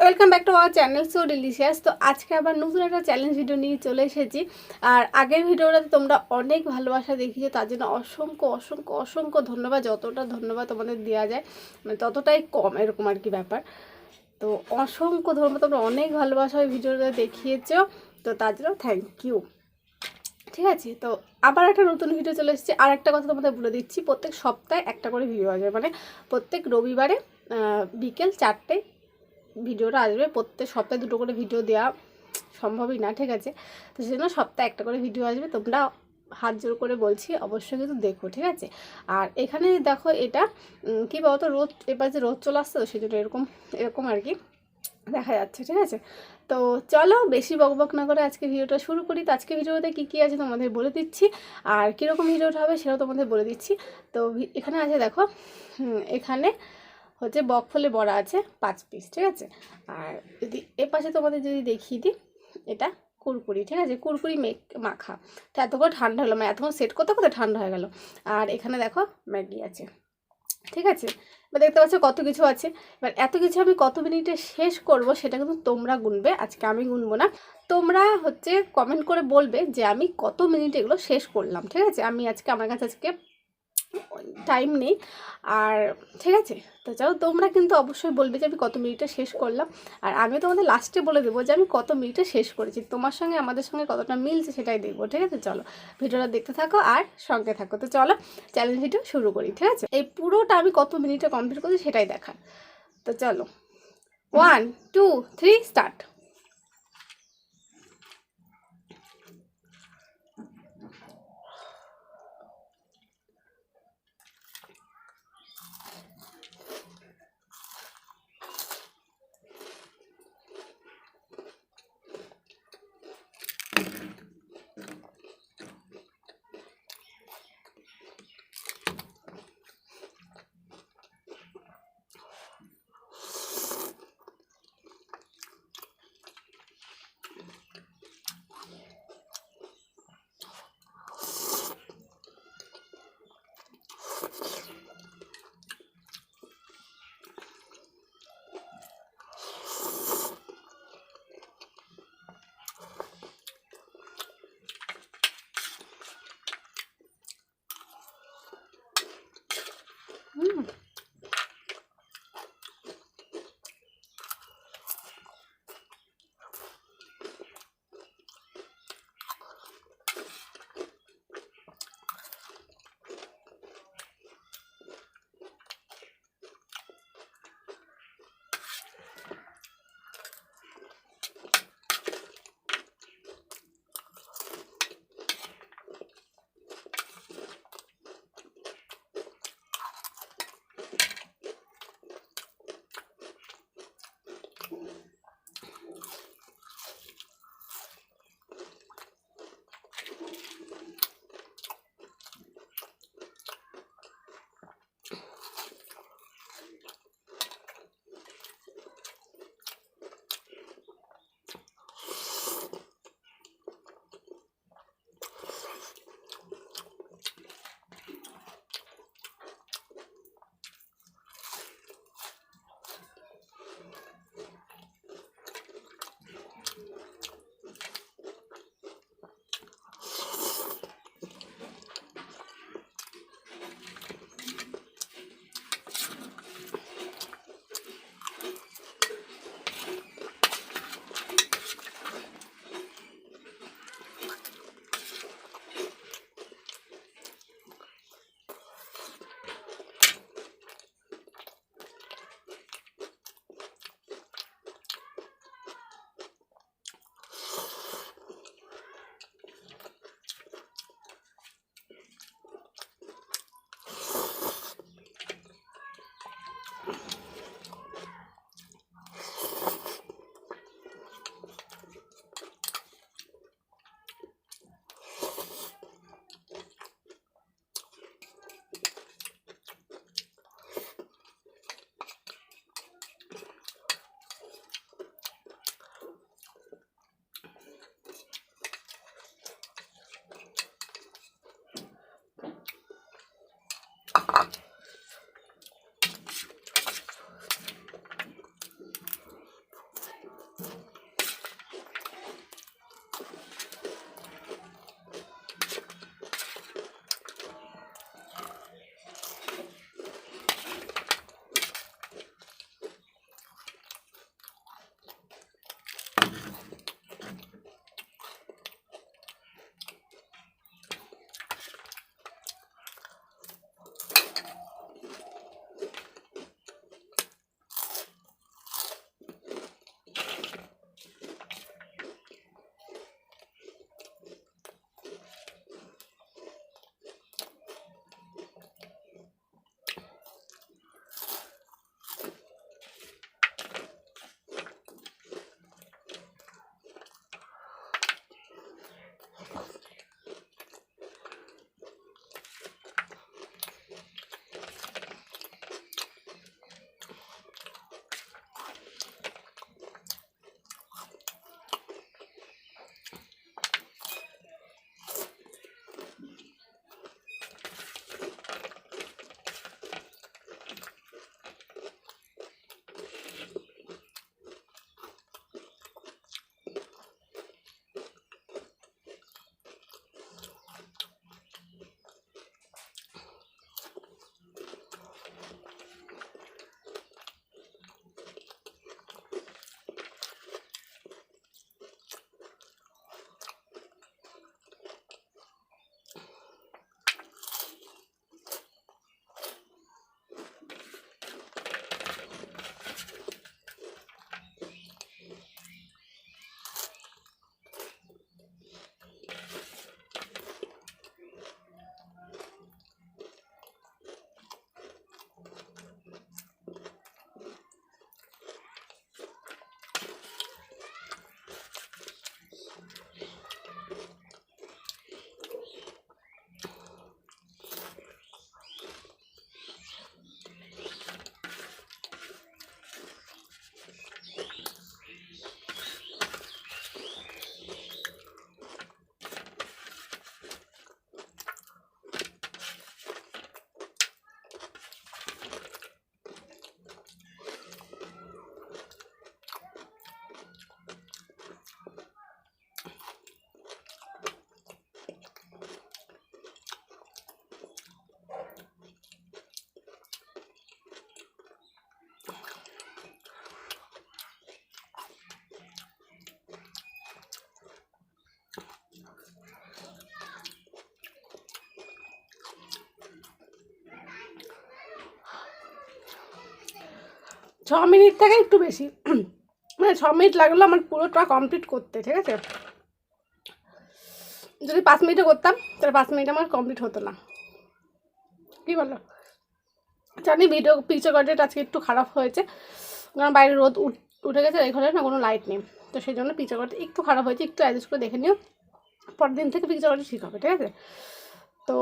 Welcome back to our channel so delicious. তো আজকে আবার নতুন একটা চ্যালেঞ্জ ভিডিও নিয়ে চলে এসেছি। আর আগের ভিডিওটাতে তোমরা অনেক ভালোবাসা দেখিয়েছো, তার জন্য অসংখ্য অসংখ্য অসংখ্য ধন্যবাদ। যতটা ধন্যবাদ তোমাদের দেওয়া যায় মানে ততটাই কম, এরকম আর কি ব্যাপার। তো অসংখ্য ধন্যবাদ, তোমরা অনেক ভালোবাসা ওই ভিডিওটা দেখিয়েছো, তো তার জন্য থ্যাংক ইউ। ঠিক আছে, তো আবার একটা নতুন ভিডিও চলে এসেছে। আর একটা কথা তোমাদের বলে দিচ্ছি, প্রত্যেক সপ্তাহে একটা করে ভিডিও আসবে, মানে প্রত্যেক রবিবারে বিকেল 4টে ভিডিওটা আসবে। প্রত্যেক সপ্তাহে দুটো করে ভিডিও দেওয়া সম্ভবই না, ঠিক আছে? তো সেজন্য সপ্তাহে একটা করে ভিডিও আসবে। তোমরা হাত জোর করে বলছি অবশ্যই কিন্তু দেখো, ঠিক আছে? আর এখানে দেখো এটা কী বলতো, রোদ এবার যে রোদ চলে আসছে, তো সেই জন্য এরকম এরকম আর কি দেখা যাচ্ছে, ঠিক আছে? তো চলো বেশি বকবক না করে আজকে ভিডিওটা শুরু করি। তো আজকে ভিডিওতে কী কী আছে তোমাদের বলে দিচ্ছি, আর কীরকম ভিডিওটা হবে সেটাও তোমাদের বলে দিচ্ছি। তো এখানে আছে দেখো, এখানে হচ্ছে বকফলে বড়া আছে 5 পিস, ঠিক আছে? আর যদি এ পাশে তোমাদের যদি দেখিয়ে দিই, এটা কুরকুরি, ঠিক আছে? কুরকুরি মাখা। তো এতক্ষণ ঠান্ডা হলো, মানে এতক্ষণ সেট করতে করতে ঠান্ডা হয়ে গেল। আর এখানে দেখো ম্যাগি আছে, ঠিক আছে? এবার দেখতে পাচ্ছ কত কিছু আছে। এবার এত কিছু আমি কত মিনিটে শেষ করব সেটা কিন্তু তোমরা গুনবে, আজকে আমি গুনবো না। তোমরা হচ্ছে কমেন্ট করে বলবে যে আমি কত মিনিটে এগুলো শেষ করলাম, ঠিক আছে? আমি আজকে আমার কাছে আজকে টাইম নেই, আর ঠিক আছে? তো চাও তোমরা কিন্তু অবশ্যই বলবে যে আমি কত মিনিটে শেষ করলাম, আর আমিও তোমাদের লাস্টে বলে দেবো যে আমি কত মিনিটে শেষ করেছি। তোমার সঙ্গে আমাদের সঙ্গে কতটা মিলছে সেটাই দেখবো, ঠিক আছে? চলো ভিডিওটা দেখতে থাকো আর সঙ্গে থাকো। তো চলো চ্যালেঞ্জ ভিডিও শুরু করি, ঠিক আছে? এই পুরোটা আমি কত মিনিটে কমপ্লিট করছি সেটাই দেখার। তো চলো 1 2 3 স্টার্ট। 6 মিনিট থেকে একটু বেশি, মানে 6 মিনিট লাগলো আমার পুরোটা কমপ্লিট করতে, ঠিক আছে। যদি 5 মিনিটে করতাম তাহলে 5 মিনিট আমার কমপ্লিট হতো না, কী বলো? জানি ভিডিও পিকচার কোয়ালিটি আজকে একটু খারাপ হয়েছে, কারণ বাইরে রোদ উঠে গেছে, এই ঘরে না কোনো লাইট নেই, তো সেই জন্য পিকচার কোয়ালিটি একটু খারাপ হয়েছে, একটু অ্যাডজাস্ট করে দেখে নিও, পরের দিন থেকে পিকচার কোয়ালিটি ঠিক হবে, ঠিক আছে। তো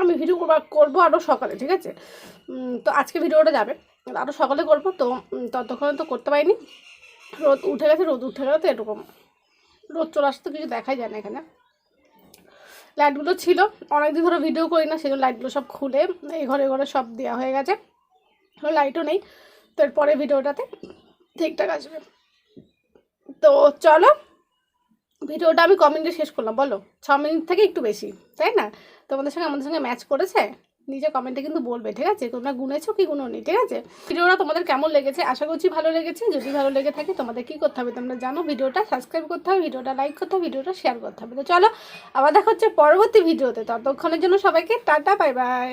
আমি ভিডিও করবো আরও সকালে, ঠিক আছে। তো আজকে ভিডিওটা যাবে, আরও সকালে করবো, তো ততক্ষণ তো করতে পারিনি, রোদ উঠে গেছে, রোদ উঠে গেলে তো এরকম রোদ চলে আসতে কিছু দেখাই যায় না। এখানে লাইটগুলো ছিল, অনেকদিন ধরে ভিডিও করি না, সেজন্য লাইটগুলো সব খুলে এই ঘরে ঘরে সব দেওয়া হয়ে গেছে, লাইটও নেই, তো এরপরে ভিডিওটাতে ঠিকঠাক আসবে। তো চলো ভিডিওটা আমি কমেন্টে শেষ করলাম, বলো 6 মিনিট থেকে একটু বেশি, তাই না? তোমাদের সঙ্গে আমাদের সঙ্গে ম্যাচ করেছে, নিজে কমেন্টে কিন্তু বলবে, ঠিক আছে, তোমরা গুনেছো কি গুনোনি, ঠিক আছে। ভিডিওটা তোমাদের কেমন লেগেছে, আশা করছি ভালো লেগেছে। যদি ভালো লেগে থাকে তোমাদের কী করতে হবে তোমরা জানো, ভিডিওটা সাবস্ক্রাইব করতে হবে, ভিডিওটা লাইক করতে হবে, ভিডিওটা শেয়ার করতে হবে। তো চলো আবার দেখা হচ্ছে পরবর্তী ভিডিওতে, ততক্ষণের জন্য সবাইকে টাটা, বাই বাই।